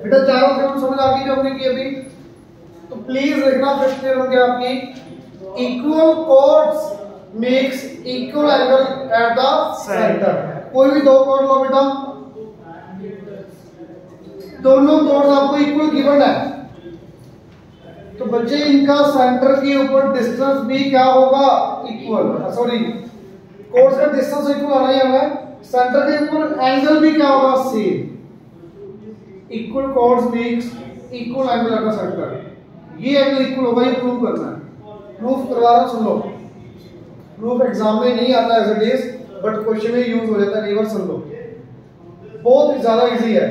बेटा चारों थ्योरम समझ आ गई जो हमने की अभी। तो प्लीज देखना फिफ्थ थ्योरम क्या आपकी, equal codes make equal angle at the centre. कोई भी दो कोड लो बेटा, दोनों कोड्स आपको इक्वल गिवन है, तो बच्चे इनका सेंटर के ऊपर डिस्टेंस भी क्या होगा, इक्वल। सॉरी, कोड्स का डिस्टेंस इक्वल आना ही आना है, सेंटर के ऊपर एंगल भी क्या होगा, same. Equal codes make equal angle at the centre. ये एंगल इक्वल होगा, ये प्रूव करना है। प्रूफ करवा रहा हूं, सुन लो। प्रूफ एग्जाम में नहीं आता as it is, but question में यूज हो जाता है। रिवर्स सुन लो, बहुत ज्यादा इजी है।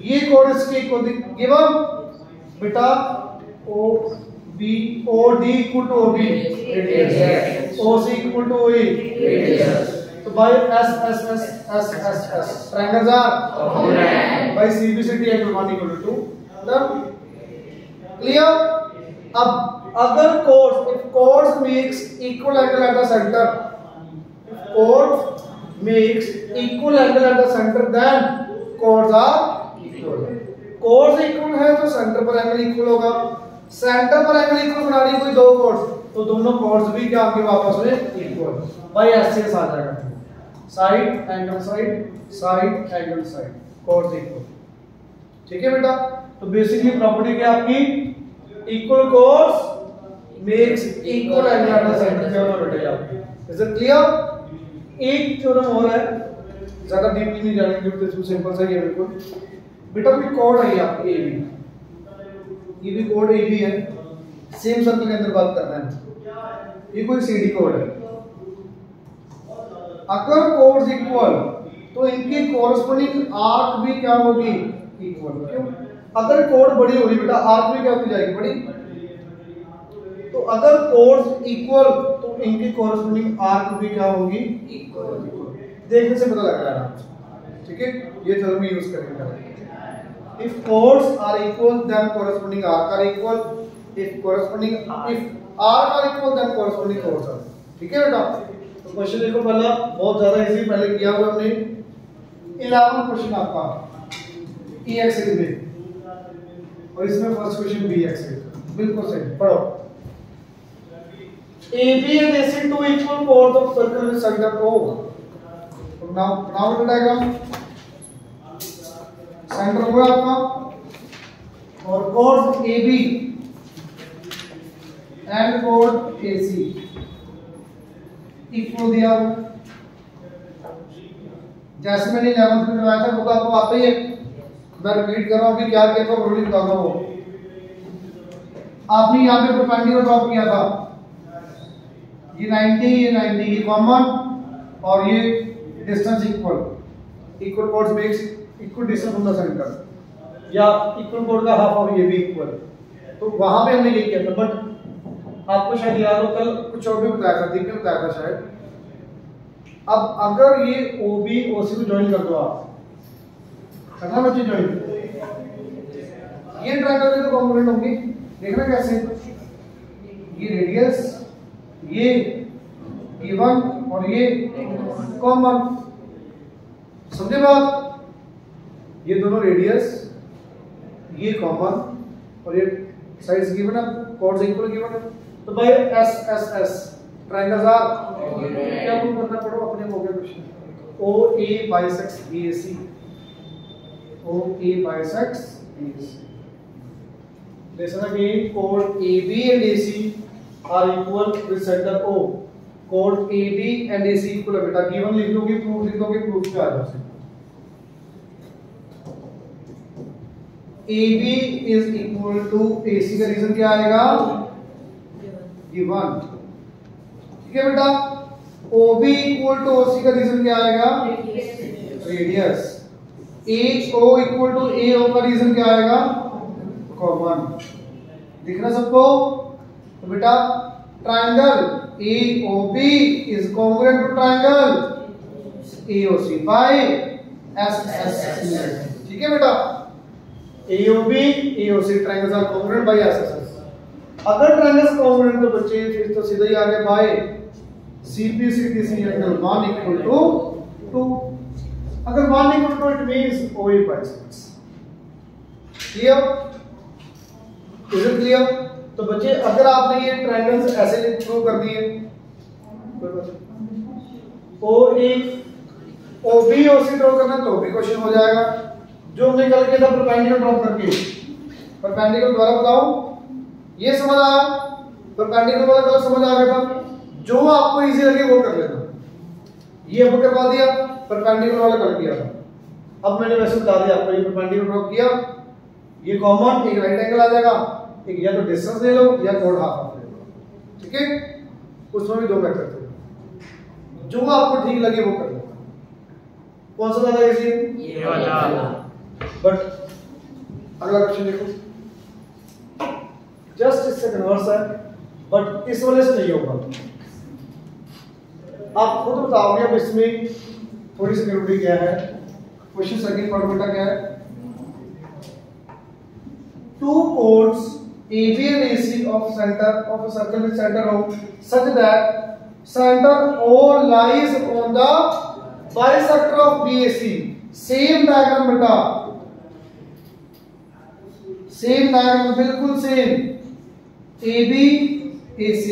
ये कोड इसके इक्वल गिवन बेटा, O B O D equal to O B radius, O C equal to O A radius. तो by S S S S S S triangles are congruent, by C B C D angle 1 equal to 2। Clear? अब अगर chords, if chords make equal angle at the centre, chords make equal angle at the centre, then chords are equal. Chords equal है तो centre पर angle equal होगा। Centre पर angle equal बनानी कोई दो कोड्स, तो दोनों कोड्स भी क्या होंगे आपस में, इक्वल। भाई ऐसे आ जाएगा, side angle side, side angle side, codes equal. ठीक है बेटा? तो बेसिकली प्रॉपर्टी क्या आपकी, equal codes make equal angle at the centre. Theorem बेटा आपकी, इज इट क्लियर? एक थ्योरम और है, ज्यादा डीपली नहीं जाएंगे, तो सिंपल सा ही है बिल्कुल। बेटा कोई कोड है आपकी ए बी, ये भी कोड ए बी है, सेम सर्कल के अंदर बात करना है। ये कोई सी डी कोड है। अगर कोड्स इक्वल तो इनकी कोरस्पोंडिंग आर्क भी क्या होगी, इक्वल। क्यों? अगर कोड बड़ी होगी बेटा, आर्क भी क्या होती जाएगी, बड़ी। तो अगर कोड्स इक्वल तो इनकी कोरस्पोंडिंग आर्क भी क्या होगी, इक्वल। देखने से पता लग रहा है ना, ठीक है? ये थ्योरम यूज करेंगे। If chords are equal, then corresponding arc are equal. If arc are equal, then corresponding chords are. ठीक है बेटा? तो क्वेश्चन देखो पहला, बहुत ज्यादा इजी, पहले किया हुआ हमने। 11 क्वेश्चन आपका E X में, और इसमें फर्स्ट क्वेश्चन B X बिल्कुल सही। पढ़ो। AB and AC two equal chords of circle with center O. Now the diagram. Centre हुआ आपका, और code A B and code A C equal दिया हुआ। जैसे मैंने 11th में बताया था, वो आपको आता ही है, मैं रिपीट कर रहा हूँ कि क्या क्या प्रोबेबिलिटी बता रहा हूँ। आपने यहाँ पे परपेंडिकुलर ड्रॉप किया था, ये 90 ये 90, ये कॉमन, और ये distance equal. Equal codes make equal distance from the centre, या इक्वल कोड का हाफ ऑफ ये भी इक्वल। तो वहां पे हमने ये किया था, बट आपको शायद याद हो कल कुछ और भी बताया था, देखने बताया था शायद। अब अगर ये OB OC को ज्वाइन कर दो, आप करना बच्चे ज्वाइन, ये ट्रायंगल के तो कॉम्पोनेंट होंगे, देखना कैसे। ये रेडियस, ये गिवन, और ये कॉमन। समझे बात? ये दोनों रेडियस, ये कॉमन, और ये साइड्स गिवन है, कोड्स इक्वल गिवन है। तो भाई S S S triangles are क्या प्रूव करना, पड़ो अपने हो गया question. O A bisects B A C, O A bisects B A C. Listen again, कोड A B and A C are equal with centre O। कोड A B and A C equal है बेटा, given लिख लोगे, proof लिख दोगे, proof क्या आ जाएगा। AB is equal to AC का रीजन क्या आएगा, गिवन। ठीक है बेटा? OB equal to OC का रीजन क्या आएगा, radius. AO equal to AO का रीजन क्या आएगा, कॉमन। दिख रहा सबको? तो बेटा triangle AOB is congruent to triangle AOC by SSS। ठीक है बेटा? AOB AOC triangles are congruent by SSS। अगर ट्रायंगल्स कॉन्ग्रुएंट तो बच्चे फिर तो सीधा ही आ गया by CPCTC angle 1 equal to 2। अगर 1 equal to it means O A bisects. Clear? Is it clear? तो बच्चे अगर आपने ये ट्रायंगल्स ऐसे प्रूव कर दिए, ओ ए ओ बी ओ सी ड्रॉ करना तो भी क्वेश्चन हो जाएगा। जो हमने कल किया था परपेंडिकुलर ड्रॉ करके, परपेंडिकुलर द्वारा बताओ, ये समझ आया? परपेंडिकुलर वाला कल समझ आ गया था। जो आपको इजी लगे वो कर लेना। ये अब करवा दिया, परपेंडिकुलर वाला कर दिया था। अब मैंने वैसे बता दिया आपको, ये परपेंडिकुलर ड्रॉ किया, ये कॉमन एक राइट एंगल आ जाएगा, एक या तो डिस्टेंस ले लो या कोण हाफ ले लो, ठीक है? उसमें भी दो मेथड थे, जो आपको ठीक लगे वो कर लो। कौन सा ज्यादा इजी है? ये वाला। बट अगला क्वेश्चन देखो, जस्ट इससे कन्वर्स है, बट इस वाले से नहीं होगा। आप खुद बताओगे अब इसमें थोड़ी सी गड़बड़ी क्या है। क्वेश्चन सेकंड पार्ट बेटा क्या है? Two chords AB and AC of center of a circle with center O such that center O lies on the bisector of BAC. Same diagram बेटा, सेम डायग्राम, बिल्कुल सेम, AB AC।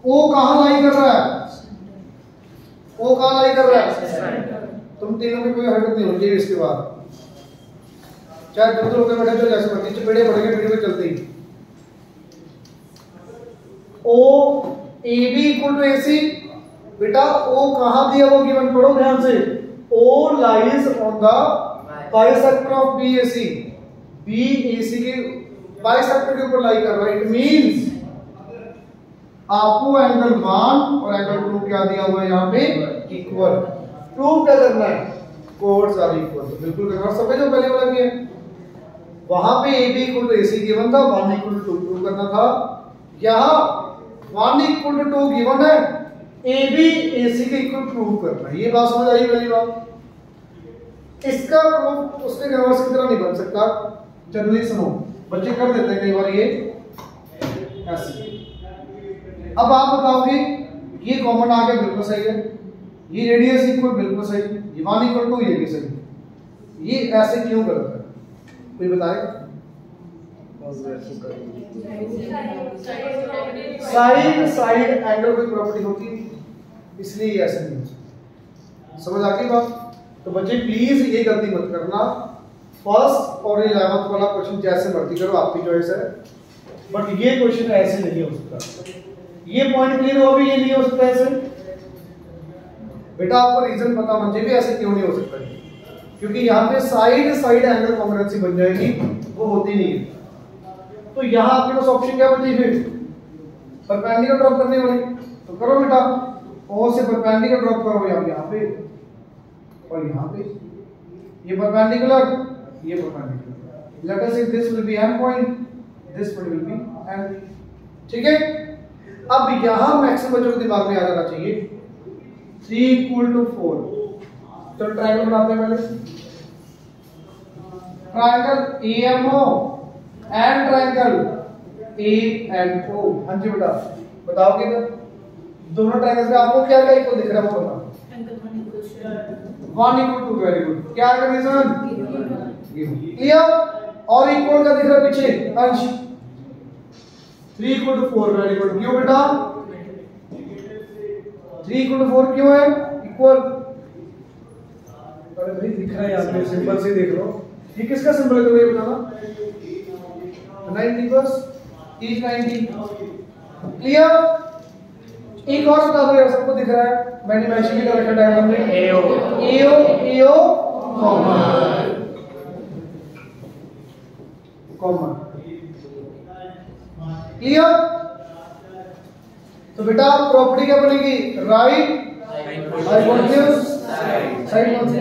O कहां लाई कर रहा है? O कहां लाई कर रहा है? तुम तीनों की कोई हरकत नहीं होगी इसके बाद, चाहे दूर होकर बैठे तो जैसे मर्जी चपेड़े पड़ेंगे वीडियो में चलते ही। O AB equal to AC, बेटा O कहां दिया वो गिवन, पढ़ो ध्यान से। O lies on the bisector of BAC, BAC के बाइसेक्टर के ऊपर लाई कर रहा है। इट मींस आपको एंगल 1 और एंगल 2 क्या दिया हुआ है यहाँ पे? इक्वल। प्रूव क्या करना है? Chords are equal. तो बिल्कुल करना सब जो पहले वाला भी है, वहां पे AB equal to AC given था, 1 इक्वल टू 2 प्रूव करना था। यहाँ 1 इक्वल टू 2 गिवन है, AB AC के इक्वल प्रूव करना है। ये बात समझ आई पहली बात? इसका प्रूफ उसके रिवर्स की तरह नहीं बन सकता। जनरली सुनो, बच्चे कर देते हैं कई बार ये ऐसे। अब आप बताओगे ये कॉमन आ गया, बिल्कुल सही है, ये रेडियस इक्वल बिल्कुल सही, ये 1 इक्वल टू ये भी सही, ये ऐसे क्यों गलत है? कोई बताएगा? साइड एंगल की प्रॉपर्टी होती है, इसलिए ऐसे नहीं हो सकता। समझ आ गई बात? तो बच्चे प्लीज ये गलती मत करना। फर्स्ट और 11th वाला क्वेश्चन जैसे मर्जी करो, आपकी चॉइस है, बट ये क्वेश्चन ऐसे नहीं हो सकता। ये पॉइंट क्लियर हो भी, ये नहीं हो सकता ऐसे। बेटा आपको रीजन पता मुझे भी ऐसे क्यों नहीं हो सकता, क्योंकि यहाँ पे साइड एंगल कॉन्ग्रुएंसी बन जाएगी, वो होती नहीं है। तो यहाँ आपके पास ऑप्शन क्या बची फिर? परपेंडिकुलर ड्रॉप करने वाली, तो करो बेटा, O से परपेंडिकुलर ड्रॉप करो, यहाँ पे और यहाँ पे, ये परपेंडिकुलर, ये परपेंडिकुलर। लेट अस से this will be and point, this point will be and, ठीक है? अब यहाँ मैक्सिमम बच्चों के दिमाग में आ जाना चाहिए 3 इक्वल टू 4। तो ट्रायंगल बनाते हैं पहले, triangle AMO and triangle ANO। हाँ जी बेटा, बताओ किधर दोनों ट्रायंगल्स में आपको क्या क्या इक्वल दिख रहा है वो बताओ। 1 इक्वल टू, वेरी गुड। क्या है रीजन? क्लियर? और इक्वल का दिख रहा है पीछे अंश, 3 इक्वल टू 4, वेरी गुड। क्यों बेटा 3 इक्वल टू 4 क्यों है? इक्वल। अरे भाई दिख रहा है यहाँ पे, सिंबल से देख लो। ये किसका सिंबल है ये बताना? 90 बस, इज 90। क्लियर? एक और बता दो यार, सबको दिख रहा है, मैंने मैच भी कर रखा डायग्राम में। AO common. क्लियर? तो बेटा प्रॉपर्टी क्या बनेगी? राइट हाइपोटेन्यूज साइड कौन सी?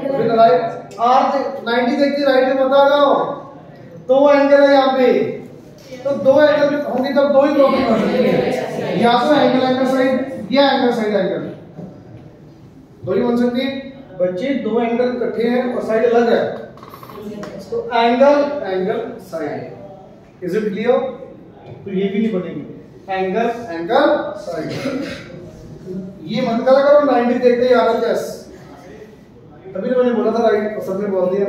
बेटा राइट आर 90 देखती राइट में बता रहा हूं, दो एंगल है यहाँ पे, तो दो एंगल होंगे तब दो ही प्रॉपर्टी बन सकती है, या तो एंगल साइड या एंगल साइड एंगल, दो ही बन सकती है। बच्चे दो एंगल इकट्ठे हैं और साइड अलग है, तो angle side. Is it clear? तो ये भी नहीं बनेगी, एंगल साइड। ये मत करा करो 90 देखते ही RHS, तभी तो मैंने बोला था राइट, सबने बोल दिया।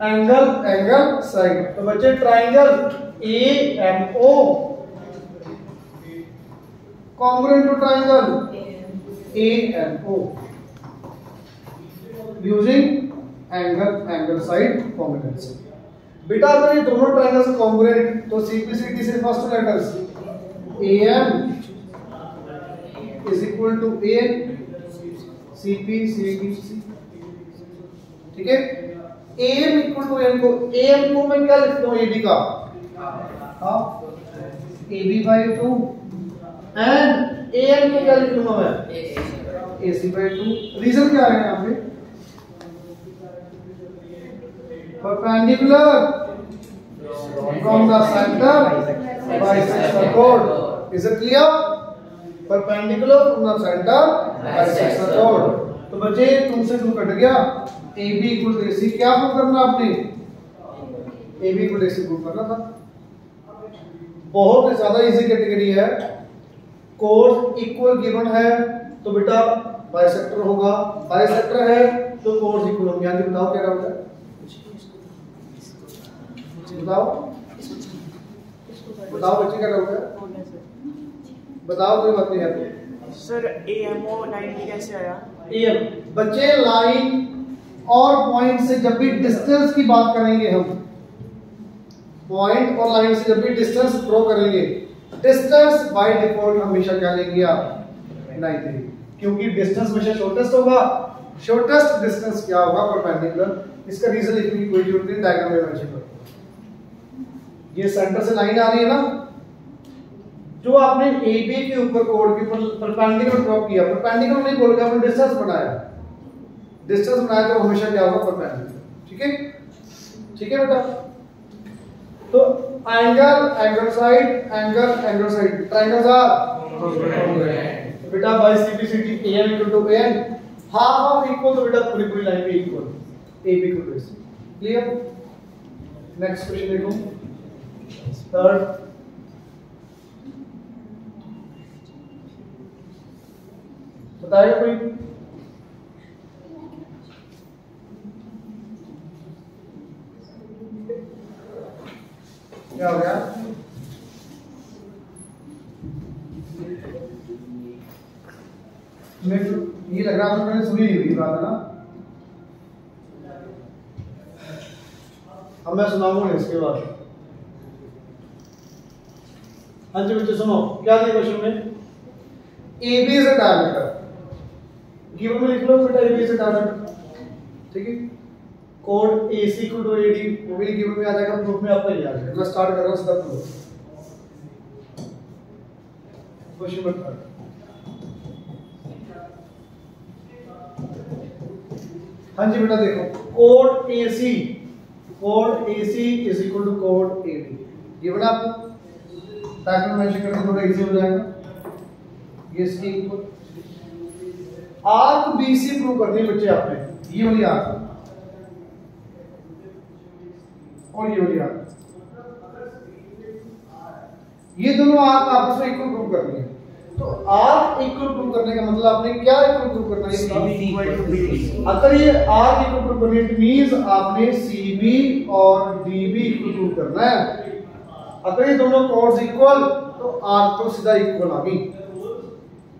एंगल एंगल साइड, तो बच्चे triangle AMO congruent to triangle AMO using angle angle side combination. बेटा अगर ये दोनों ट्राइंगल्स कॉन्ग्रुएंट तो CPCD से first letters AM is equal to AN, CPCD, ठीक है। AM इक्वल टू AN को, AM को मैं क्या लिखता हूँ AB का, AB by 2 एंड AN को क्या लिख लूंगा मैं, AC by 2। रीजन क्या है यहाँ पे, perpendicular from the center bisects the chord, is it clear? Perpendicular from the center bisects the chord। तो बच्चे तुमसे 2 कट गया, AB इक्वल टू AC क्या प्रूव करना आपने, AB equal to AC prove करना था। बहुत ज्यादा इजी कैटेगरी है, कोड इक्वल गिवन है तो बेटा बाइसेक्टर होगा, बाइसेक्टर है तो कोड इक्वल होंगे। यानी बताओ क्या डाउट है, बताओ बताओ बच्चे क्या डाउट है, बताओ कोई बात नहीं है सर। AMO 90 कैसे आया? AM बच्चे लाइन और पॉइंट से जब भी डिस्टेंस की बात करेंगे हम, पॉइंट और लाइन से जब भी डिस्टेंस ड्रॉ करेंगे, डिस्टेंस बाय डिफॉल्ट हमेशा क्या लेंगे आप, 90, क्योंकि डिस्टेंस हमेशा शॉर्टेस्ट होगा। शॉर्टेस्ट डिस्टेंस क्या होगा, परपेंडिकुलर। इसका रीजन लिखने की कोई जरूरत नहीं, डायग्राम में मेंशन करो। ये सेंटर से लाइन आ रही है ना, जो आपने AB के ऊपर कोड के परपेंडिकुलर ड्रॉ किया, परपेंडिकुलर नहीं बोल के आपने डिस्टेंस बनाया, डिस्टेंस बनाया तो हमेशा क्या होगा, परपेंडिकुलर। ठीक है, ठीक है बेटा। तो angle angle side, angle angle side, triangles are बेटा by CPCD AM equal to AN, half half equal तो बेटा पूरी पूरी लाइन पे equal, AB equal to AC। Clear? Next question देखो, थर्ड। बताएगा कोई, क्या हो गया? मेरे ये लग रहा था मैंने सुनी नहीं हुई बात है ना, अब मैं सुनाऊंगा इसके बाद। हाँ जी बच्चे सुनो, क्या दिया क्वेश्चन में, AB is a diameter, given में लिख लो बेटा AB इज अ डायमीटर, ठीक है। कोड AC इक्वल टू AD वो भी गिवन में आ जाएगा, प्रूफ में आपका ये आ जाएगा। मैं स्टार्ट कर रहा हूं सीधा प्रूफ, क्वेश्चन नंबर 3। हाँ जी बेटा देखो, कोड AC इज इक्वल टू कोड AD गिवन आपको, ताकि मेंशन करना थोड़ा इजी हो जाएगा। ये इसकी इक्वल आर्क BC प्रूव करनी है बच्चे आपने, ये वाली आर्क और ये वाली आर्क, ये दोनों आर्क आपस में इक्वल प्रूव करनी है। तो आर्क इक्वल प्रूव करने का मतलब आपने क्या इक्वल प्रूव करना है, अगर ये आर्क इक्वल प्रूव करनी है इट मींस आपने CB और DB इक्वल प्रूव करना है। अगर ये दोनों कोड्स इक्वल तो आर्क तो सीधा इक्वल आ गई।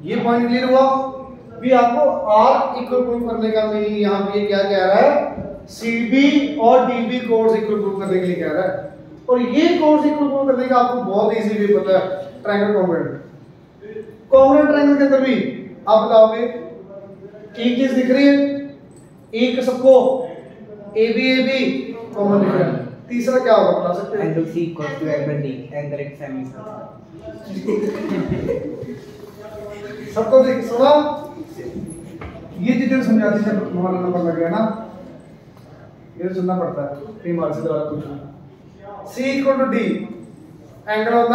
ये पॉइंट क्लियर हुआ भी आपको आर्क इक्वल प्रूव करने का मीनिंग यहाँ पे क्या कह रहा है, CB और DB कोड्स इक्वल प्रूव करने के लिए कह रहा है। और ये कोड्स इक्वल प्रूव करने का आपको बहुत इजी वे पता है, ट्रायंगल कॉन्ग्रुएंट। कॉन्ग्रुएंट ट्रायंगल के अंदर भी आप बताओगे एक चीज दिख रही है, एक सबको AB कॉमन दिख रहा है, तीसरा क्या होगा बता सकते हैं, angle C equal to angle D, angle एक सेमीसर्कल। सबको देख सुना, ये चीजें समझाती है, हमारा नंबर लग गया ना, ये सुनना पड़ता है, कई मार्क्स से ज्यादा कुछ। C equal to D angle of the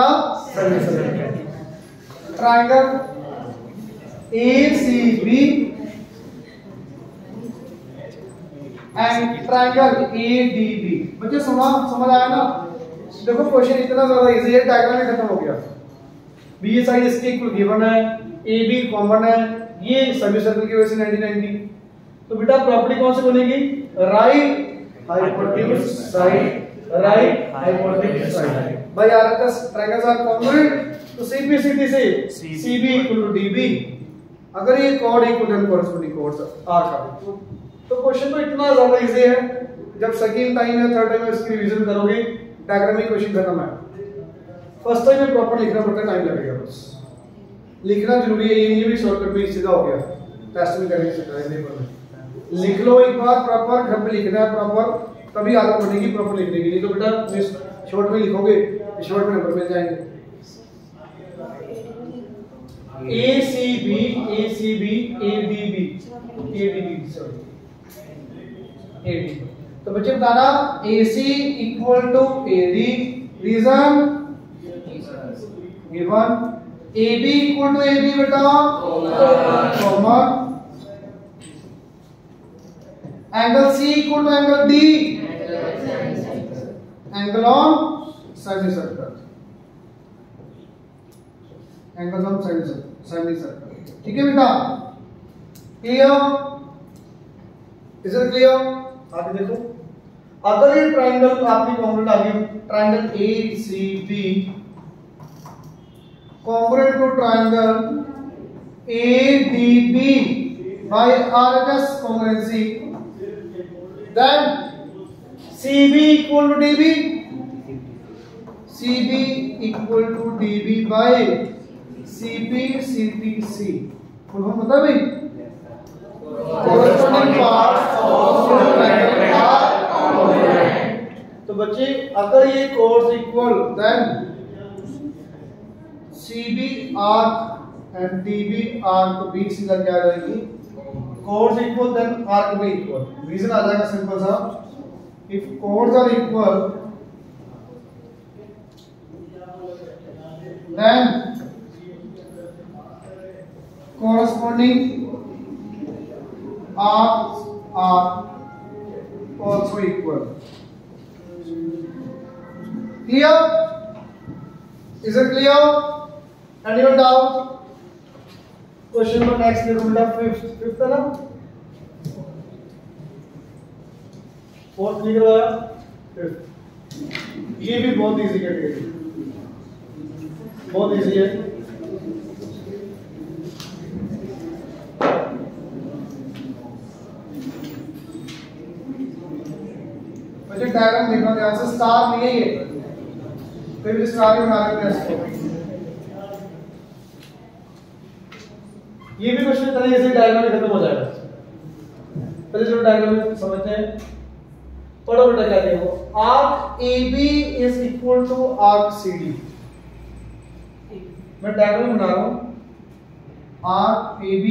semicircle, triangle ACB and triangle ADB। बच्चे सुना, समझ आया ना? देखो क्वेश्चन इतना ज्यादा इजी है, डायग्राम में खत्म हो गया। बी साइड इसके इक्वल गिवन है, ए बी कॉमन है, ये सेमी सर्कल की वजह से 90 90। तो बेटा प्रॉपर्टी कौन सी बनेगी? Right hypotenuse side, right hypotenuse side. भाई आरएचएस ट्रायंगल्स आर कॉन्ग्रुएंट, तो सीपीसीटी से सीबी इक्वल टू डीबी। अगर ये chord equal to corresponding chords are का, तो क्वेश्चन तो इतना ज्यादा इजी है, जब सेकंड टाइम या थर्ड टाइम इसकी रिवीजन करोगे डायग्रामिक क्वेश्चन खत्म है। फर्स्ट टाइम में प्रॉपर लिखना पड़ता है, टाइम लगेगा, बस लिखना जरूरी है। ये भी शॉर्टकट में सीधा हो गया, टेस्ट में करने से पेपर में लिख लो एक बार प्रॉपर, घर पे लिखना है प्रॉपर, तभी आदत बनेगी प्रॉपर लिखने की। नहीं तो बेटा शॉर्ट में लिखोगे, शॉर्ट में नंबर मिल जाएंगे। A C B A C B A D B A D B sorry A D. तो बच्चे बताना A C equal to A D, reason given. A B equal to A B बेटा common. Angle C equal to angle D, angle on semicircle, angle on semicircle. ठीक है बेटा, clear? Is it clear? आगे देखो, अगर ये triangle आपकी congruent आ गई, triangle A C B congruent to triangle A D B by RHS congruency, then CB equal to DB, CB equal to DB by CP CTC। Full form पता है भाई? corresponding parts of the triangle are congruent। तो बच्चे अगर ये chords equal, then CB arc and DB arc को बीच सीधा क्या आ जाएगी? chords equal then arc भी equal। रीजन आ जाएगा सिंपल सा, if chords are equal, then corresponding arcs are also equal। Clear? Is it clear? Anyone doubt? Question number next देखो बेटा, fifth है ना? फोर्थ लिख रहा है, ये भी बहुत इजी कैटेगरी, बहुत इजी है। मुझे डायग्राम देखना ध्यान से, स्टार नहीं है ये, कोई भी स्टार ही बना लेते हैं इसको। ये भी क्वेश्चन तरह से डायग्राम में खत्म हो जाएगा। पहले चलो डायग्राम में समझते हैं, पढ़ो बेटा क्या देखो, arc AB is equal to arc CD। मैं डायग्राम बना रहा हूं, arc AB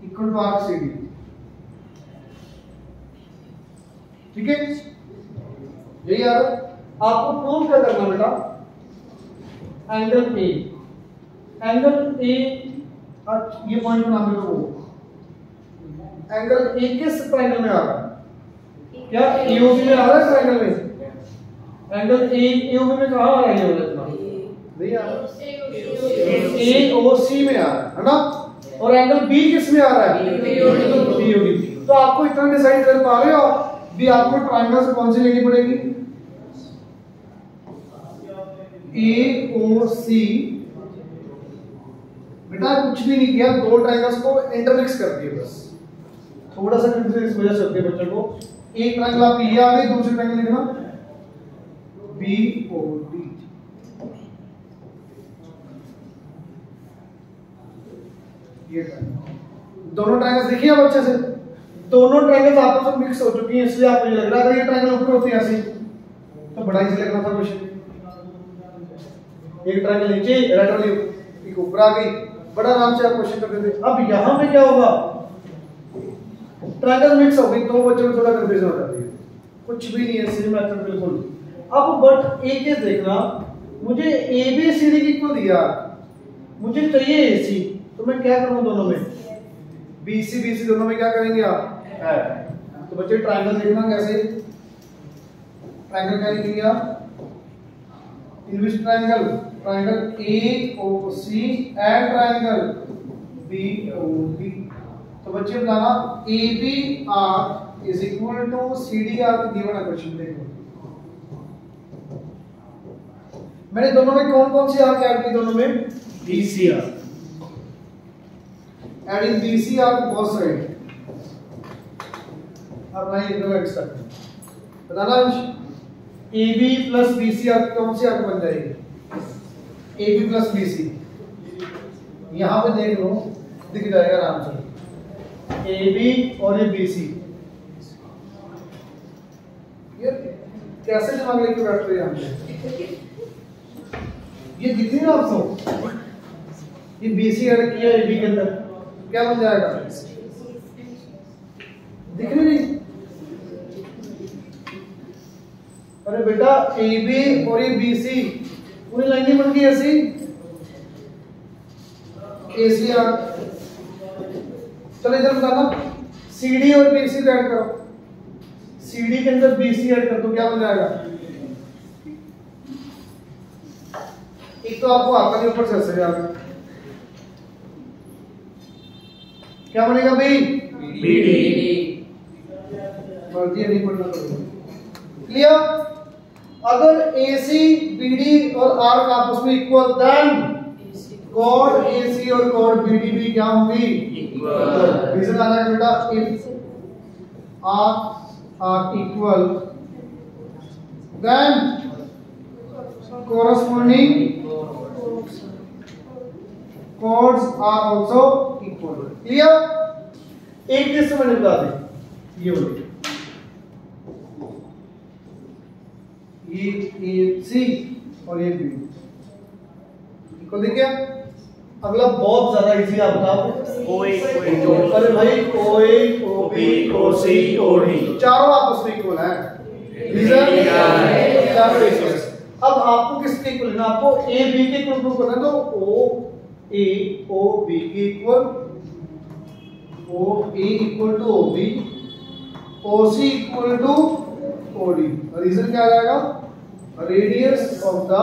equal to arc CD। ठीक है, यही यार आपको प्रूव क्या करना बेटा, एंगल A, एंगल A ये पॉइंट बना दो, एंगल A किस ट्रायंगल में आ रहा है? क्या AOB में आ रहा है ट्रायंगल में? एंगल AOB में कहां आ रहा है ये वाला? इतना नहीं आ रहा, AOC में आ रहा है ना। और एंगल B किस में आ रहा है? BOD। तो आपको इतना डिसाइड कर पा रहे हो भी आपको ट्रायंगल कौन सी लेनी पड़ेगी? AOC। बेटा कुछ भी नहीं किया, दो ट्रायंगल्स को इंटरमिक्स कर दिए बस, थोड़ा सा कंफ्यूजन इस वजह से होती है बच्चों को। एक ट्रायंगल आपकी ये आ गई, दूसरी ट्रायंगल लिखना BOD। ये दोनों ट्रायंगल्स देखिए आप अच्छे से, दोनों ट्रायंगल्स आपस में मिक्स हो चुकी हैं, इसलिए आपको ये लग रहा है अगर ये ट्रायंगल ऊपर होती है ऐसे तो बड़ा इजी लगना था क्वेश्चन। एक ट्रायंगल नीचे, राइट वाली एक ऊपर आ गई, बड़ा आराम से आप क्वेश्चन कर देते। अब यहां पे क्या होगा, ट्रायंगल मिक्स हो गई तो बच्चों को थोड़ा कंफ्यूजन हो जाती है, कुछ भी नहीं है, सेम मेथड बिल्कुल। अब बट एक चीज देखना, मुझे ABCD की क्यों दिया, मुझे चाहिए AC, तो मैं क्या करूं दोनों में, BC दोनों में क्या करेंगे आप? तो बच्चे ट्रायंगल देखना कैसे, ट्रायंगल क्या लिखेंगे आप? In which triangle triangle AOC and triangle BOB। तो बच्चे बताना ABR is equal to CDR की गिवन है क्वेश्चन। देखो मैंने दोनों में कौन कौन सी आर्क ऐड की, दोनों में BCR, adding BCR both side. अब मैं इधर एक्स करता हूं, बताना AB प्लस BCR कौन सी आर्क बन जाएगी, AB प्लस BC। यहां पे देख लो दिख जाएगा आराम से AB और ये BC। ये कैसे दिमाग लेके बैठ रहे हैं हम, ये दिख रही है आपको, ये BC ऐड किया AB के अंदर, क्या बन जाएगा, दिख रही नहीं। अरे बेटा AB और ये BC पूरी लाइन नहीं बन गई ऐसी, ACR। चलो इधर बताना CD और BC को ऐड करो, CD के अंदर BC ऐड कर दो, क्या बन जाएगा। एक तो आपको आता नहीं, ऊपर से ऐसे जाएगा, क्या बनेगा भाई, BD। मर्जी है नहीं पढ़ना पड़ेगा, क्लियर। अगर AC BD और आर्क आपस में इक्वल, देन कॉर्ड AC और कॉर्ड BD भी क्या होंगी, इक्वल। रीजन आ जाएगा बेटा, if arc equal then corresponding chords are also equal। क्लियर। एक चीज समझ में आ गई, ये बोलिए ये AC और ये B इक्वल, देखिए अगला बहुत ज्यादा इजी आप बताओ, अरे भाई OA OB OC OD चारों आपस में इक्वल है, रीजन चारों इक्वल। अब आपको किसके इक्वल लेना, आपको A B के इक्वल प्रूव करना है, तो O A O B के equal, O A equal to O B, O C equal to O D। Reason क्या आ जाएगा, radius of the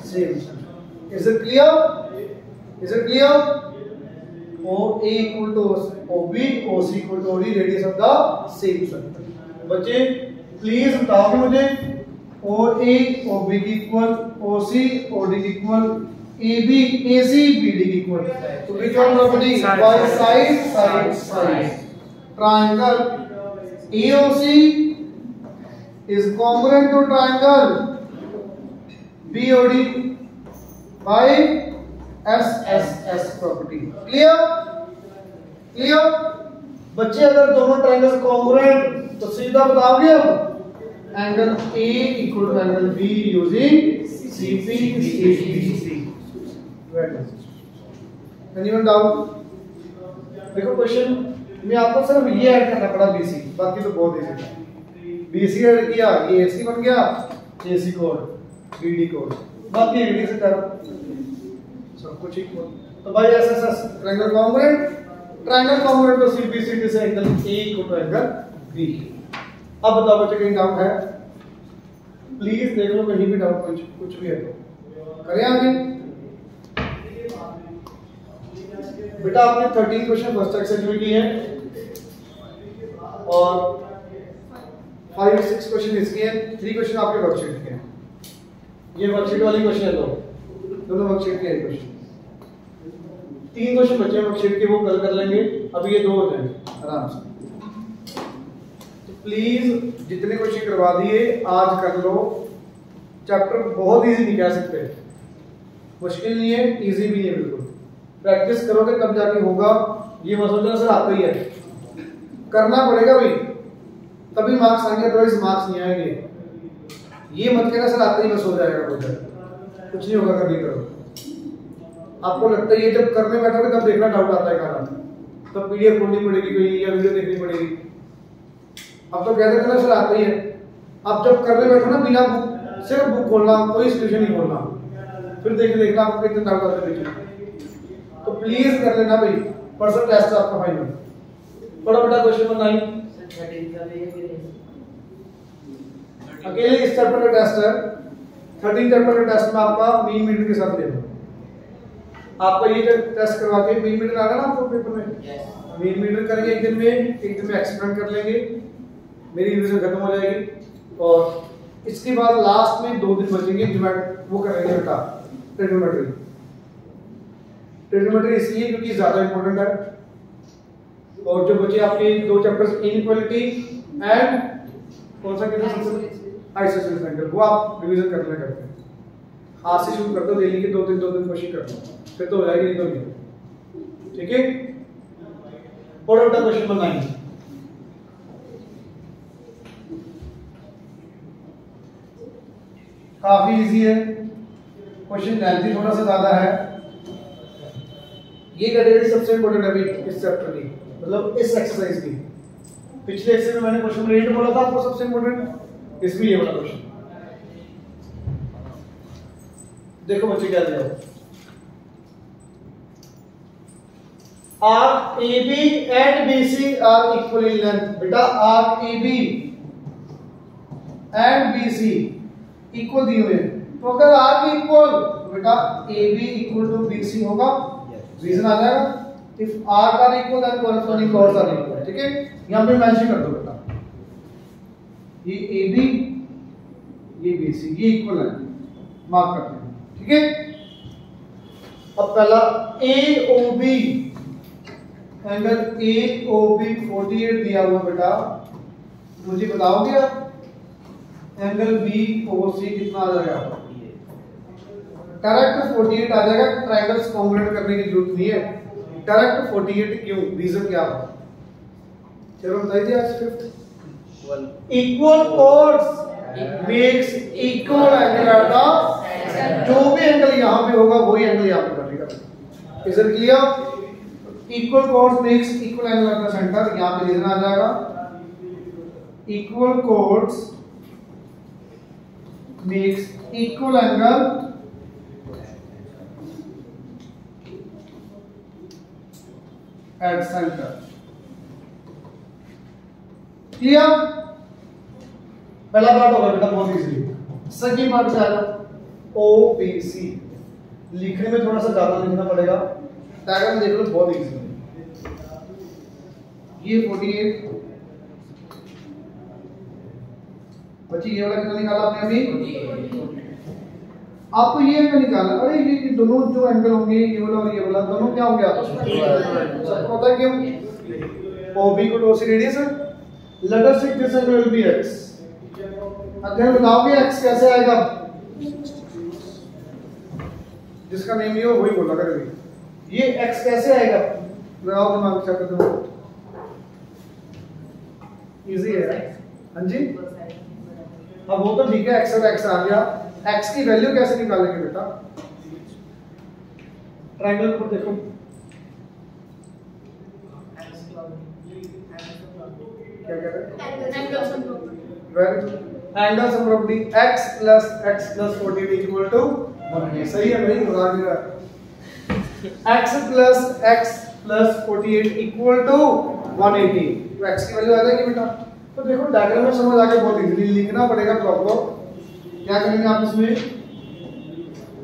same. Is it clear, is it clear. O A equal to O B, O C equal to O D, radius of the same circle. बच्चे please बताओ मुझे, OA OB की equal, OC OD की equal, AB AC BD की equal, तो which one property, by side side side। triangle AOC is congruent to triangle BOD by SSS property। clear, clear। बच्चे अगर दोनों ट्रायंगल्स कॉन्ग्रुएंट तो सीधा बताओगे अब, angle A equal to angle B using CP CPC। Anyone doubt. देखो question में आपको सिर्फ ये ऐड करना पड़ा BC, बाकी तो बहुत इजी है। BC ऐड किया, ये AC बन गया, AC कोड BD कोड, बाकी रेडी से करो सब कुछ इक्वल। तो भाई SSS triangle congruent, triangle congruent तो CP CP से angle A equal to angle B। अब बताओ बच्चे कहीं डाउट है, प्लीज देख लो कहीं भी डाउट कुछ भी है तो करें आगे। बेटा आपने 13 क्वेश्चन फर्स्ट एक्सरसाइज में किए हैं और 5-6 क्वेश्चन इसके हैं, 3 क्वेश्चन आपके वर्कशीट के हैं। ये वर्कशीट वाली क्वेश्चन है, दोनों वर्कशीट के हैं क्वेश्चन। 3 क्वेश्चन बचे हैं वर्कशीट के, वो कल कर लेंगे, अभी ये 2 हो जाएंगे आराम से। प्लीज जितने क्वेश्चन करवा दिए आज कर लो। चैप्टर बहुत इजी नहीं कह सकते, मुश्किल नहीं है, इजी भी नहीं है, बिल्कुल प्रैक्टिस करोगे तब जाके होगा। ये मत सोचना सर आता ही है, करना पड़ेगा भाई, तभी मार्क्स आएंगे, अदरवाइज मार्क्स नहीं आएंगे। ये मत कहना सर आता ही बस हो जाएगा, कुछ नहीं होगा, करके करो। आपको लगता है ये जब करने बैठोगे तब देखना डाउट आता है कहाँ, तब पीडीएफ खोलनी पड़ेगी कोई या वीडियो देखनी पड़ेगी। अब तो कहते थे ना सर आता ही है, अब जब करने बैठो ना बिना बुक, सिर्फ बुक खोलना, कोई सॉल्यूशन नहीं खोलना, फिर देखना आपको कितने डाउट आते हैं। तो प्लीज कर लेना भाई, परसों टेस्ट आपका फाइनल। बड़ा बड़ा क्वेश्चन नंबर 9 अकेले इस चैप्टर का टेस्ट है, 13 चैप्टर के टेस्ट में आपका मीन मीटर के साथ लेना, आपका ये टेस्ट करवा के मीन मीटर आ रहा ना आपको पेपर में, मीन मीटर करेंगे एक दिन में एक्सपेरिमेंट कर लेंगे, मेरी रिवीजन खत्म हो जाएगी। और इसके बाद लास्ट में 2 दिन बचेंगे वो करेंगे बेटा ट्रिग्नोमेट्री। ट्रिग्नोमेट्री इसलिए क्योंकि ज्यादा इंपॉर्टेंट है। और जो बचे आपके 2 चैप्टर्स इनइक्वालिटी एंड कौन सा कहते हैं आइसोसेलेस एंगल, वो आप रिवीजन करते हैं। आज से शुरू कर दो, डेली के 2 दिन कोशिश कर दो, फिर तो हो जाएगी, नहीं तो नहीं। ठीक है, और बेटा क्वेश्चन नंबर 9 काफी इजी है, क्वेश्चन लेंथी थोड़ा सा ज्यादा है। ये कैटेगरी सबसे इंपॉर्टेंट है अभी इस चैप्टर की, मतलब इस एक्सरसाइज की। पिछले एक्सरसाइज में मैंने क्वेश्चन नंबर 8 बोला था आपको सबसे इंपॉर्टेंट, इसमें ये वाला क्वेश्चन देखो बच्चे क्या दिया। Arc AB and BC are equal in length. बेटा arc AB and BC equal दिए हुए, तो अगर आर्क इक्वल तो बेटा AB इक्वल टू BC होगा, रीजन आ जाएगा। If arc are equal then corresponding chords are equal. ठीक है, यहां पे मेंशन कर दो बेटा, ये AB ये BC ये इक्वल है, मार्क करते हैं। ठीक है, अब पहला AOB एंगल AOB 48 दिया हुआ बेटा, मुझे बताओगे आप एंगल BOC कितना आ जाएगा? डायरेक्ट 48 आ जाएगा, ट्रायंगल्स कॉन्ग्रुएंट करने की जरूरत नहीं है। डायरेक्ट 48 क्यों, रीजन क्या है? चलो बताइए आज। Fifth equal codes make equal angle at the, जो भी एंगल यहां पे होगा वही एंगल यहां पे बनेगा। Is it clear? Equal codes make equal angle at the centre, यहां पे रीजन आ जाएगा equal codes make equal angle at centre. Clear? पहला पार्ट होगा बेटा बहुत इजी। सेकंड पार्ट क्या है? OBC लिखने में थोड़ा सा ज्यादा लिखना पड़ेगा, डायग्राम देख लो बहुत इजी है। ये 48 बच्ची, ये वाला कितना निकाला आपने अभी? आपको ये एंगल निकालना। अरे ये दोनों जो एंगल होंगे, ये वाला और ये वाला, दोनों क्या होंगे आपस में? सबको पता है क्यों? OB को OC रेडियस है। Let us take this angle will be x। अध्ययन बताओगे x कैसे आएगा? जिसका नेम ये हो वही बोला करेंगे। ये x कैसे आएगा? लगाओ दिमाग से कर दो, इजी है। हां जी, अब वो तो ठीक है, x और x आ गया। x की वैल्यू कैसे निकालेंगे बेटा? ट्रायंगल पर देखो, क्या कह रहे हैं? Angle sum property x plus 48 equal to 180। सही है भाई, बता दिया। x plus 48 इक्वल टू 180, तो x की वैल्यू आ जाएगी बेटा। तो देखो डायग्राम में समझ आ गया, बहुत इजीली लिखना पड़ेगा प्रॉपर। क्या करेंगे आप इसमें?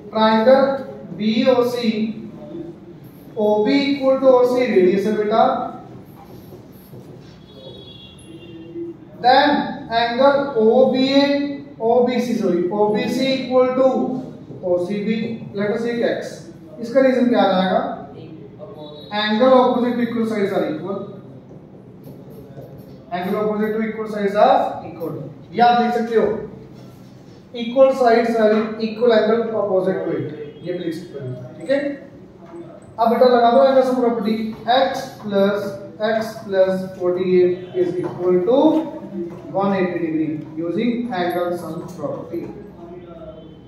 Triangle BOC OB equal to OC radius है बेटा, then angle OBC equal to OCB, let us take x। इसका रीजन क्या आ जाएगा? Angle opposite to equal sides are equal, angle opposite to equal sides are equal. ये आप लिख सकते हो equal sides are equal angle opposite to it, ये लिख सकते हो। ठीक है, अब बेटा लगा दो angle sum property x plus 48 is equal to 180 degree using angle sum property।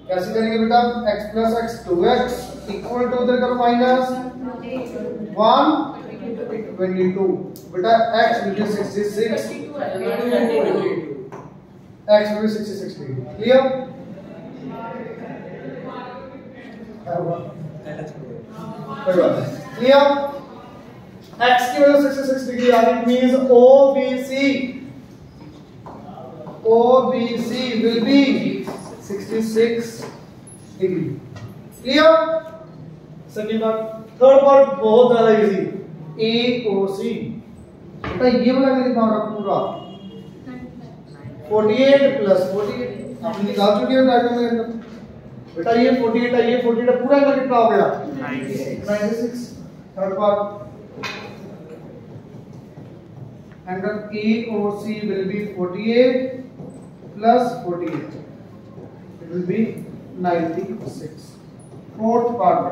कैसे करेंगे बेटा? x plus x 2x equal to उधर करो माइनस 122 बेटा, x will be 66, x will be 66 degree। Clear? Clear? x की वैल्यू 66 डिग्री आ रही, means OBC will be 66 degree. Clear? Second part. Third part बहुत ज्यादा इजी, AOC। बेटा ये वाला नहीं दिखा रहा पूरा 48 प्लस 48 आपने निकाल चुके हो डायग्राम में अंदर। बेटा ये 48 है, ये 48 है, पूरा एंगल कितना हो गया 96। Third part angle AOC will be 48 plus 48, it will be 96। Fourth part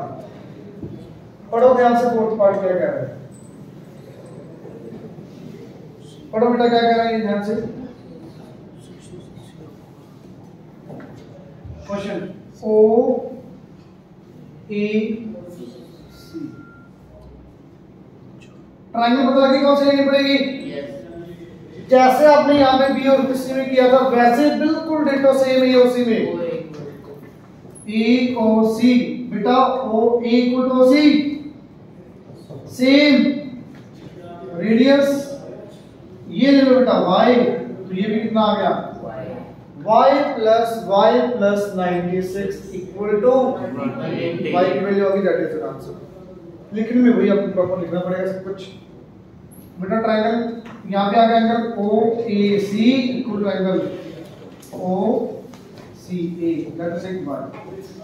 पढ़ो ध्यान से, फोर्थ पार्ट क्या कह रहा है, पढ़ो बेटा क्या कह रहा है ध्यान से। क्वेश्चन OAC ट्रायंगल पता लगी कौन सी लेनी पड़ेगी? जैसे आपने यहाँ पे बी और सी में किया था वैसे बिल्कुल डिटो सेम AOC में। AOC बेटा OA equal to OC same radius. ये ले लो बेटा y, तो ये भी कितना आ गया y plus 96 equal to y की वैल्यू होगी, दैट इज द आंसर। लिखने में वही आपको प्रॉपर लिखना पड़ेगा सब कुछ। बेटा ट्रायंगल यहाँ पे आ गया angle OAC equal to angle OCA, that is एक बार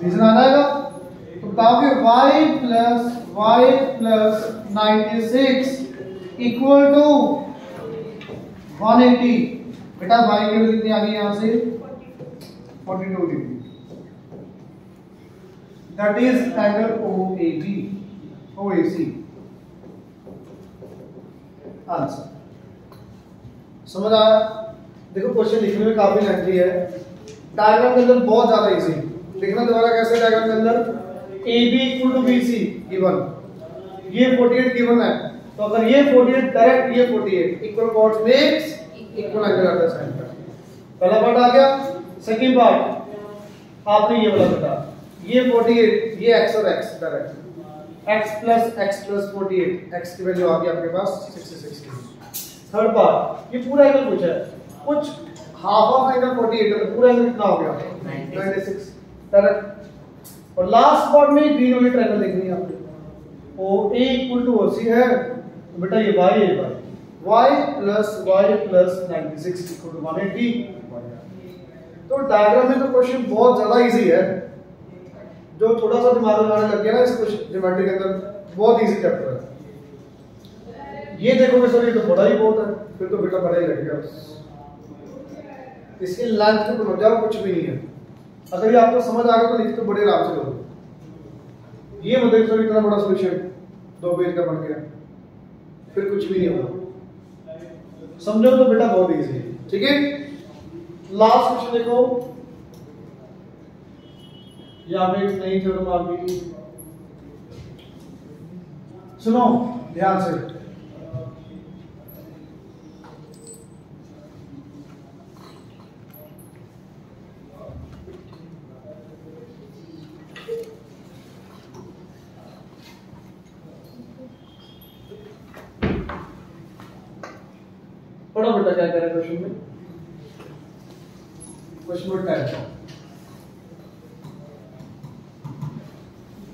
रीजन आ जाएगा। तो बताओगे y प्लस 96 इक्वल टू 180। बेटा y की वैल्यू कितनी आ गई यहाँ से 42 degree, that is angle OAC answer. समझ आया? देखो क्वेश्चन लिखने में काफी लेंथी है, डायग्राम के अंदर बहुत ज्यादा इजी। लिखना दोबारा कैसे डायग्राम के अंदर, AB equal to BC given, ये 48 गिवन है, तो अगर ये 48 डायरेक्ट ये 48 equal chords makes equal angle at the centre. पहला पार्ट आ गया। सेकंड पार्ट आपने ये वाला बता, ये 48 ये x और x direct x plus 48 x की वैल्यू आ गई आपके पास 66। थर्ड पार्ट ये पूरा एंगल पूछा है, कुछ हाफ ऑफ एंगल 48 है, तो पूरा एंगल कितना हो गया 96 डायरेक्ट। और लास्ट पार्ट में ग्रीन वाली ट्रायंगल देखनी है आपको, OA इक्वल टू OC है, तो बेटा ये y है, y प्लस 96 इक्वल टू 180। तो डायग्राम में तो क्वेश्चन बहुत ज्यादा इजी है, जो थोड़ा सा दिमाग लगाने लग गया ना इस क्वेश्चन ज्योमेट्री के अंदर, बहुत इजी चैप्टर है। ये देखोगे सर ये तो बड़ा ही बहुत है, फिर तो बेटा बड़ा ही लगेगा, इसकी लेंथ पे तो जाओ कुछ भी नहीं है। अगर ये आपको समझ आ गया तो लिख तो बड़े आराम से लो। ये मतलब सर इतना बड़ा सॉल्यूशन 2 पेज का बन गया, फिर कुछ भी नहीं होगा। समझो तो बेटा बहुत इजी है, ठीक है। लास्ट क्वेश्चन देखो, यहाँ पे एक नई थ्योरम आ गई, सुनो ध्यान से। पढ़ो बेटा क्या कह रहा है क्वेश्चन में, question number 10।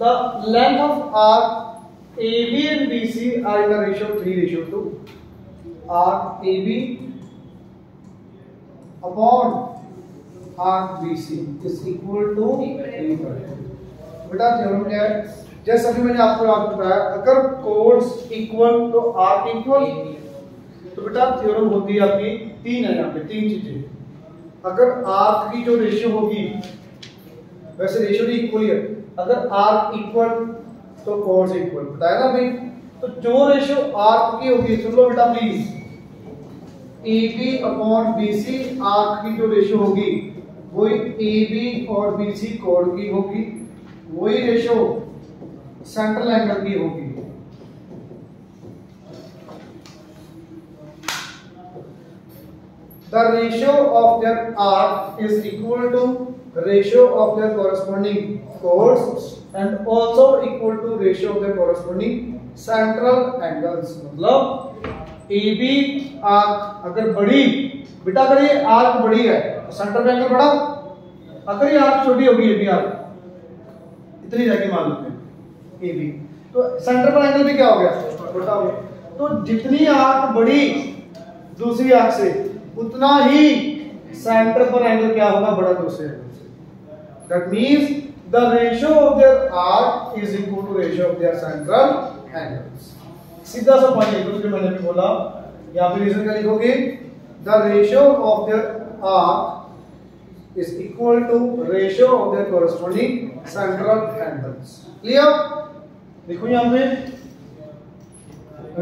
The length of arc AB and BC are in a ratio 3:2. Arc AB upon arc BC is equal to 3:2. बेटा थ्योरम क्या है, जैसे अभी मैंने आपको बताया, अगर कोड्स इक्वल तो आर्क इक्वल, तो बेटा थ्योरम होती है आपकी 3 है, यहाँ पे 3 चीजें। अगर आर्क की जो रेशियो होगी, वैसे रेशियो भी इक्वल ही है, अगर आर्क इक्वल तो कोड्स इक्वल, बताया ना भाई। तो जो रेशियो आर्क की होगी, सुन लो बेटा please, AB upon BC arc की जो रेशियो होगी वही AB और BC कोड की होगी, वही रेशियो सेंट्रल एंगल की होगी। The ratio of their arc is equal to ratio of their corresponding chords and also equal to ratio of their corresponding central angles। मतलब AB आर्क अगर बड़ी, बेटा अगर ये आर्क बड़ी है तो सेंट्रल एंगल बड़ा, अगर ये आर्क छोटी होगी, ये भी आर्क इतनी जाके मान लेते हैं ए बी, तो सेंटर पर एंगल भी क्या हो गया, छोटा हो गया। तो जितनी आर्क बड़ी दूसरी आर्क से, उतना ही सेंटर पर एंगल क्या होगा, बड़ा दूसरे एंगल से। That means the ratio of their arc is equal to ratio of their central angles. सीधा सा पॉइंट लिखो जो मैंने भी बोला, यहां पे रीजन क्या लिखोगे, the ratio of their arc is equal to ratio of their corresponding central angles. Clear? देखो यहाँ पे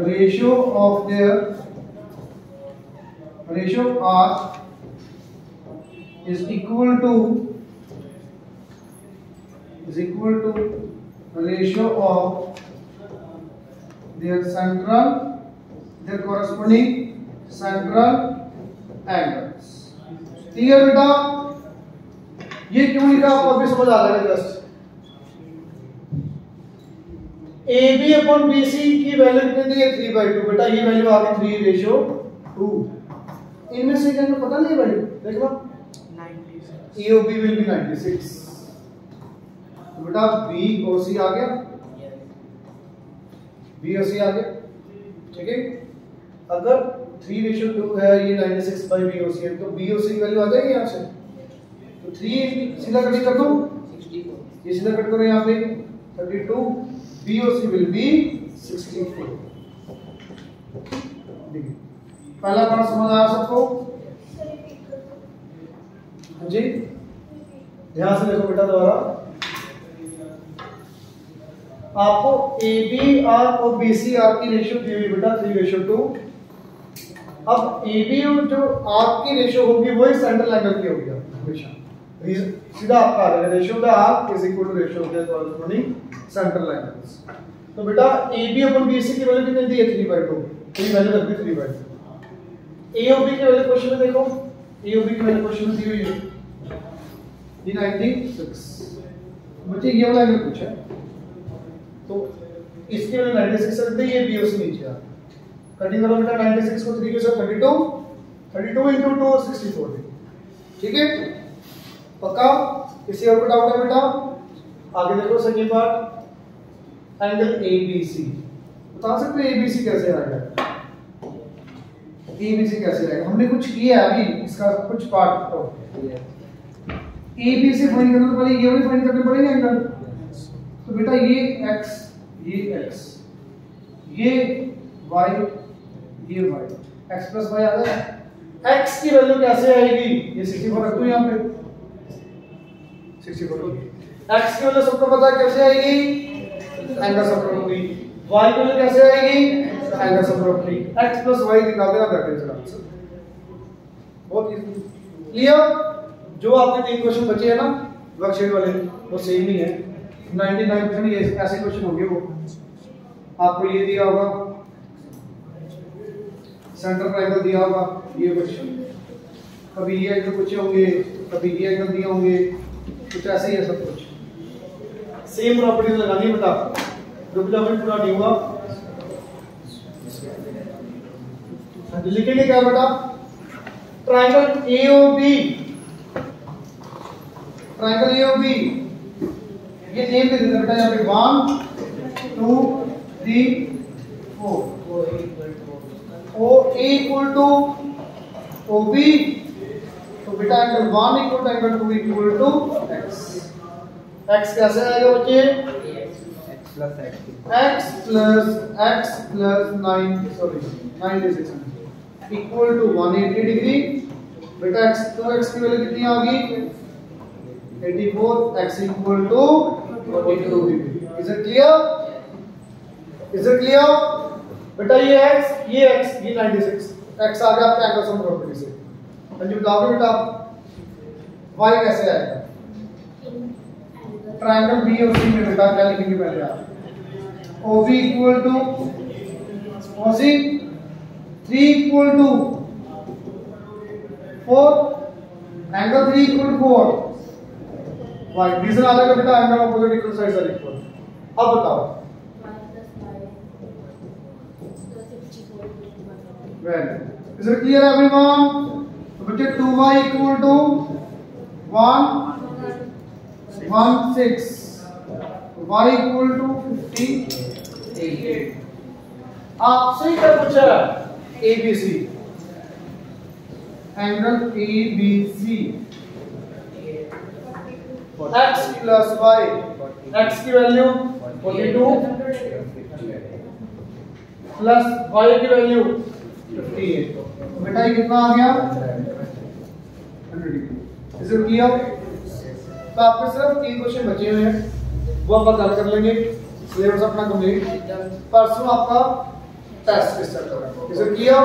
ratio of their ratio R is equal to ratio of their corresponding central angles. Clear बेटा? ये क्यों लिखा आपको अभी समझ आ जाएगा। Just A B upon B C की वैल्यू कितनी है, 3/2। बेटा ये वैल्यू आ गई 3:2। इनमें से क्या पता नहीं वैल्यू, देखो 96 EOB विल बी 96। तो बेटा बी और सी आ गया, बी और सी आ गया, ठीक है। अगर 3:2 है, ये 96/B और सी है, तो बी और सी की वैल्यू आ जाएगी यहाँ से। तो 3 सीधा कट कर दो, 64, ये सीधा कट करो यहाँ पे 32, बी और सी विल बी 64। देखिए पहला पार्ट समझ आया सबको? जी ध्यान से देखो बेटा दोबारा, आपको ए बी आर और बी सी आर की रेशियो दी हुई बेटा 3:2। अब ए बी जो आर की रेशियो होगी वही सेंट्रल एंगल की होगी हमेशा। सीधा आपका आ जाएगा ratio of the arc is equal to ratio of the corresponding central angles. तो बेटा A B upon B C की वैल्यू कितनी दी है, 3/2। तो ये वैल्यू रखी 3/2। ए और बी की वैल्यू क्वेश्चन में देखो, ए और बी की वैल्यू क्वेश्चन में दी हुई है 96। बच्चे ये वाला एंगल पूछा है, तो इसकी वैल्यू 96 रख दी, ये बी और सी नीचे आ। कटिंग करो बेटा, 96 को 3 के साथ 32 into 2 64। ठीक है पक्का? किसी और को डाउट है बेटा? आगे देखो सेकंड पार्ट, एंगल ABC। बता सकते हो ABC कैसे आएगा? ABC कैसे आएगा? हमने कुछ किया है अभी, इसका कुछ पार्ट तो ABC फाइंड करना तो पहले ये वाली फाइंड करना पड़ेगा एंगल। तो बेटा ये x, ये x, ये y, ये y, x plus y आ गया। x की वैल्यू कैसे आएगी? ये 64 रख दो यहाँ पे, 64। x की वैल्यू सबको पता है कैसे आएगी, एंगल सब्ट्रैक्टरी। y की वैल्यू कैसे आएगी, एंगल सब्ट्रैक्टरी। x plus y निकाल देना, दैट इज आंसर। बहुत इजी, क्लियर? जो आपके 3 क्वेश्चन बचे हैं ना वर्कशीट वाले, वो सेम ही है। 99% ये ऐसे क्वेश्चन होंगे। वो आपको ये दिया होगा, सेंटर ट्रायंगल दिया होगा, ये क्वेश्चन, कभी ये एंगल पूछे होंगे, कभी ये एंगल दिए होंगे, कुछ ऐसे ही है सब कुछ। सेम प्रॉपर्टीज लगानी है बेटा, डुप्लीकेट पूरा नहीं हुआ। लिखेंगे क्या बेटा? ट्रायंगल AOB, ट्रायंगल AOB ये नेम दे देना बेटा यहाँ पे 1 2 3 4। OA इक्वल टू OB, तो बेटा angle 1 equal to angle 2 equal to x। x कैसे आएगा बच्चे? x plus 96 equal to 180 degree. बेटा x तो x की वैल्यू कितनी आ गई, 84, x equal to 42 degree. Is it clear? Is it clear? बेटा ये x, ये 96, x आ गया आपका एंगल सम प्रॉपर्टी से। अंजू बताओगे बेटा y कैसे आएगा? ट्रायंगल B और C में बेटा क्या लिखेंगे पहले आप? OB equal to OC, 3 equal to 4, angle 3 equal to 4। y reason आ जाएगा बेटा, angle opposite equal sides are equal. अब बताओ well, is it clear everyone? तो बच्चे 2y equal to 1 16 y equal to 58। आपसे क्या पूछा ABC angle ABC x plus y x की वैल्यू 42 प्लस y की वैल्यू 58। तो बेटा ये कितना आ गया 100 डिग्री। इसे किया तो आपके सिर्फ 3 क्वेश्चन बचे हुए हैं, वो हम कल कर लेंगे। सिलेबस अपना कंप्लीट, परसों आपका टेस्ट स्टार्ट होगा। इसे किया